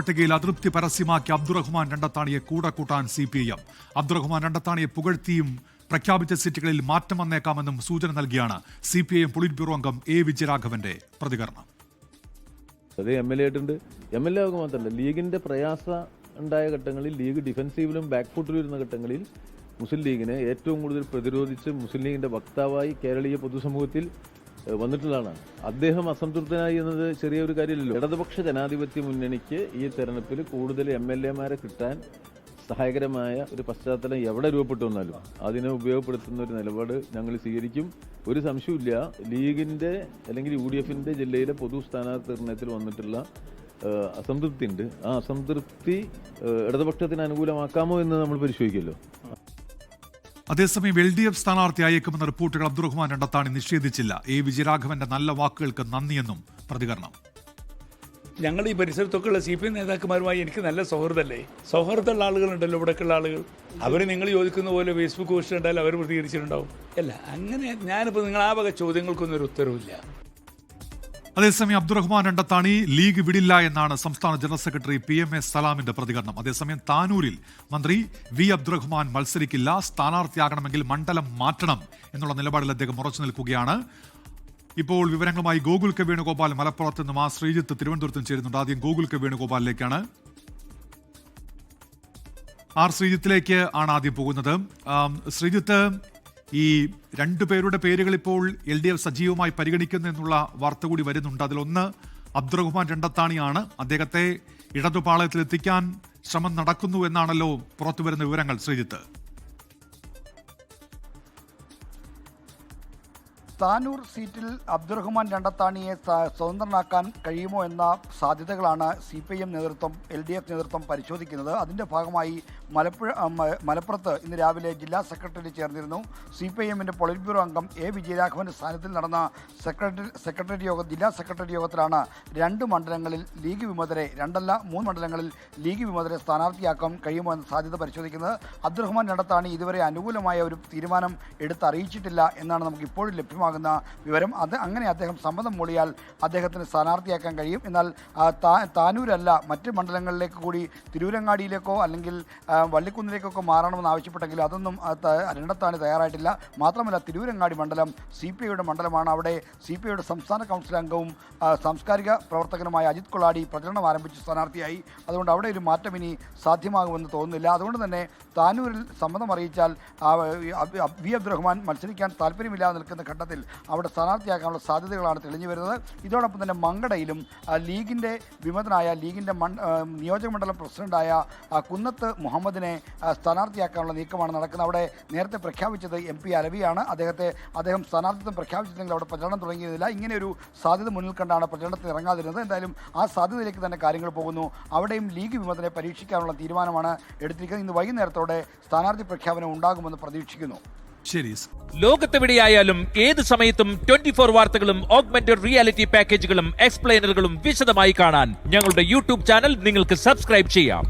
പട്ടികയിൽ അതൃപ്തി പരസ്യമാക്കി അബ്ദുറഹ്മാൻ രണ്ടത്താണിയെ കൂടെ കൂട്ടാൻ CPIM. അബ്ദുറഹ്മാൻ രണ്ടത്താണിയെ പുകഴ്ത്തിയും പ്രഖ്യാപിച്ച സീറ്റുകളിൽ മാറ്റം വന്നേക്കാമെന്നും സൂചന നൽകിയാണ് CPIM പൊളിറ്റ് ബ്യൂറോ അംഗം A. വിജയരാഘവന്റെ പ്രതികരണം. അതേ MLA ആയിട്ടുണ്ട്. MLA ആകുക മാത്രമല്ല, ലീഗിന്റെ പ്രയാസ ഉണ്ടായ ഘട്ടങ്ങളിൽ, ലീഗ് ഡിഫൻസീവിലും ബാക്ക് ഫുട്ടിലും ഇരുന്ന ഘട്ടങ്ങളിൽ മുസ്ലിം ലീഗിനെ ഏറ്റവും കൂടുതൽ പ്രതിരോധിച്ച് മുസ്ലിം ലീഗിന്റെ വക്താവായി കേരളീയ പൊതുസമൂഹത്തിൽ വന്നിട്ടുള്ളതാണ്. അദ്ദേഹം അസംതൃപ്തനായി എന്നത് ചെറിയൊരു കാര്യമല്ലല്ലോ. ഇടതുപക്ഷ ജനാധിപത്യ മുന്നണിക്ക് ഈ തെരഞ്ഞെടുപ്പിൽ കൂടുതൽ MLA-മാരെ കിട്ടാൻ സഹായകരമായ ഒരു പശ്ചാത്തലം എവിടെ രൂപപ്പെട്ടു വന്നാലും അതിനെ ഉപയോഗപ്പെടുത്തുന്ന ഒരു നിലപാട് ഞങ്ങൾ സ്വീകരിക്കും. ഒരു സംശയമില്ല, ലീഗിന്റെ അല്ലെങ്കിൽ UDF-ന്റെ ജില്ലയിലെ പൊതു സ്ഥാനാർത്ഥി നിർണയത്തിൽ വന്നിട്ടുള്ള അസംതൃപ്തി ഉണ്ട്. ആ അസംതൃപ്തി ഇടതുപക്ഷത്തിന് അനുകൂലമാക്കാമോ എന്ന് നമ്മൾ പരിശോധിക്കുമല്ലോ. അതേസമയം LDF സ്ഥാനാർത്ഥിയായേക്കുമെന്ന റിപ്പോർട്ടുകൾ അബ്ദുറഹ്മാൻ രണ്ടത്താണി നിഷേധിച്ചില്ല. A. വിജയരാഘവന്റെ നല്ല വാക്കുകൾക്ക് നന്ദിയെന്നും പ്രതികരണം. ഞങ്ങൾ ഈ പരിസരത്തൊക്കെയുള്ള CPM നേതാക്കന്മാരുമായി എനിക്ക് നല്ല സൗഹൃദമല്ലേ. സൗഹൃദമുള്ള ആളുകളുണ്ടല്ലോ ഇവിടെയൊക്കെയുള്ള ആളുകൾ. അവർ നിങ്ങൾ ചോദിക്കുന്ന പോലെ ഫേസ്ബുക്ക് പോസ്റ്റ് ഉണ്ടായാലും അവർ പ്രതികരിച്ചിട്ടുണ്ടാവും. അല്ല, അങ്ങനെ ഞാനിപ്പോൾ നിങ്ങൾ ആ വക ചോദ്യങ്ങൾക്കൊന്നും ഒരു ഉത്തരവില്ല. അതേസമയം അബ്ദുറഹ്മാൻ രണ്ടത്താണി ലീഗ് വിടില്ല എന്നാണ് സംസ്ഥാന ജനറൽ സെക്രട്ടറി PMA സലാമിന്റെ പ്രതികരണം. അതേസമയം താനൂരിൽ മന്ത്രി V. അബ്ദുറഹ്മാൻ മത്സരിക്കില്ല, സ്ഥാനാർത്ഥിയാകണമെങ്കിൽ മണ്ഡലം മാറ്റണം എന്നുള്ള നിലപാടിൽ അദ്ദേഹം ഉറച്ചു നിൽക്കുകയാണ്. ഇപ്പോൾ വിവരങ്ങളുമായി ഗോകുൽ കെ വേണുഗോപാൽ മലപ്പുറത്ത് നിന്നും ശ്രീജിത്ത് തിരുവനന്തപുരത്തും ചേരുന്നുണ്ട്. ആദ്യം ഗോകുൽ കെ വേണുഗോപാലിലേക്കാണ്. ശ്രീജിത്തിലേക്ക് ആണ് ആദ്യം പോകുന്നത്. ശ്രീജിത്ത്, ഈ രണ്ടുപേരുടെ പേരുകൾ ഇപ്പോൾ LDF സജീവമായി പരിഗണിക്കുന്നു എന്നുള്ള വാർത്ത കൂടി വരുന്നുണ്ട്. അതിലൊന്ന് അബ്ദുറഹ്മാൻ രണ്ടത്താണിയാണ്. അദ്ദേഹത്തെ ഇടതുപാളയത്തിൽ എത്തിക്കാൻ ശ്രമം നടക്കുന്നു എന്നാണല്ലോ പുറത്തുവരുന്ന വിവരങ്ങൾ. ശ്രീജിത്ത്, താനൂർ സീറ്റിൽ അബ്ദുറഹ്മാൻ രണ്ടത്താണിയെ സ്വതന്ത്രനാക്കാൻ കഴിയുമോ എന്ന സാധ്യതകളാണ് CPIM നേതൃത്വം, LDF നേതൃത്വം പരിശോധിക്കുന്നത്. അതിൻ്റെ ഭാഗമായി മലപ്പുറത്ത് ഇന്ന് രാവിലെ ജില്ലാ സെക്രട്ടറി ചേർന്നിരുന്നു. CPIM-ന്റെ പൊളിറ്റ് ബ്യൂറോ അംഗം A. വിജയരാഘവന്റെ സാന്നിധ്യത്തിൽ നടന്ന ജില്ലാ സെക്രട്ടറി യോഗത്തിലാണ് രണ്ട് മണ്ഡലങ്ങളിൽ ലീഗ് വിമതരെ, 3 മണ്ഡലങ്ങളിൽ ലീഗ് വിമതരെ സ്ഥാനാർത്ഥിയാക്കാൻ കഴിയുമോ എന്ന സാധ്യത പരിശോധിക്കുന്നത്. അബ്ദുറഹ്മാൻ രണ്ടത്താണി ഇതുവരെ അനുകൂലമായ ഒരു തീരുമാനം എടുത്തറിയിച്ചിട്ടില്ല എന്നാണ് നമുക്ക് ഇപ്പോഴും ലഭ്യമാകുന്ന വിവരം. അങ്ങനെ അദ്ദേഹം സമ്മതം മൂളിയാൽ അദ്ദേഹത്തിന് സ്ഥാനാർത്ഥിയാക്കാൻ കഴിയും. എന്നാൽ താനൂരല്ല, മറ്റ് മണ്ഡലങ്ങളിലേക്ക് കൂടി തിരൂരങ്ങാടിയിലേക്കോ അല്ലെങ്കിൽ വള്ളിക്കുന്നിലേക്കൊക്കെ മാറണമെന്ന് ആവശ്യപ്പെട്ടെങ്കിൽ അതൊന്നും രണ്ടത്താണി തയ്യാറായിട്ടില്ല. മാത്രമല്ല, തിരൂരങ്ങാടി മണ്ഡലം CPIയുടെ മണ്ഡലമാണ്. അവിടെ CPIയുടെ സംസ്ഥാന കൗൺസിൽ അംഗവും സാംസ്കാരിക പ്രവർത്തകനുമായ അജിത് കൊളാടി പ്രചരണം ആരംഭിച്ച സ്ഥാനാർത്ഥിയായി. അതുകൊണ്ട് അവിടെ ഒരു മാറ്റം ഇനി സാധ്യമാകുമെന്ന് തോന്നുന്നില്ല. അതുകൊണ്ട് തന്നെ താനൂരിൽ സമ്മതം അറിയിച്ചാൽ V. അബ്ദുറഹ്മാൻ മത്സരിക്കാൻ താല്പര്യമില്ലാതെ നിൽക്കുന്ന ഘട്ടത്തിൽ അവിടെ സ്ഥാനാർത്ഥിയാക്കാനുള്ള സാധ്യതകളാണ് തെളിഞ്ഞു വരുന്നത്. ഇതോടൊപ്പം തന്നെ മങ്കടയിലും ലീഗിൻ്റെ വിമതനായ ലീഗിൻ്റെ നിയോജക മണ്ഡലം പ്രസിഡന്റായ കുന്നത്ത് മുഹമ്മദിനെ സ്ഥാനാർത്ഥിയാക്കാനുള്ള നീക്കമാണ് നടക്കുന്നത്. അവിടെ നേരത്തെ പ്രഖ്യാപിച്ചത് MP അലവിയാണ്. അദ്ദേഹം സ്ഥാനാർത്ഥിത്വം പ്രഖ്യാപിച്ചില്ലെങ്കിൽ അവിടെ പ്രചരണം തുടങ്ങിയിരുന്നില്ല. ഇങ്ങനെയൊരു സാധ്യത മുന്നിൽ കണ്ടാണ് പ്രചരണത്തിന് ഇറങ്ങാതിരുന്നത്. എന്തായാലും ആ സാധ്യതയിലേക്ക് തന്നെ കാര്യങ്ങൾ പോകുന്നു. അവിടെയും ലീഗ് വിമതനെ പരീക്ഷിക്കാനുള്ള തീരുമാനമാണ് എടുത്തിരിക്കുന്നത്. ഇന്ന് വൈകുന്നേരത്തോടെ സ്ഥാനാർത്ഥി പ്രഖ്യാപനം ഉണ്ടാകുമെന്ന് പ്രതീക്ഷിക്കുന്നു. ശരി. ലോകത്തെവിടെയായാലും ഏത് സമയത്തും 24 വാർത്തകളും ഓഗ്മെന്റഡ് റിയാലിറ്റി പാക്കേജുകളും എക്സ്പ്ലെയിനറുകളും വിശദമായി കാണാൻ ഞങ്ങളുടെ YouTube ചാനൽ നിങ്ങൾക്ക് സബ്സ്ക്രൈബ് ചെയ്യാം.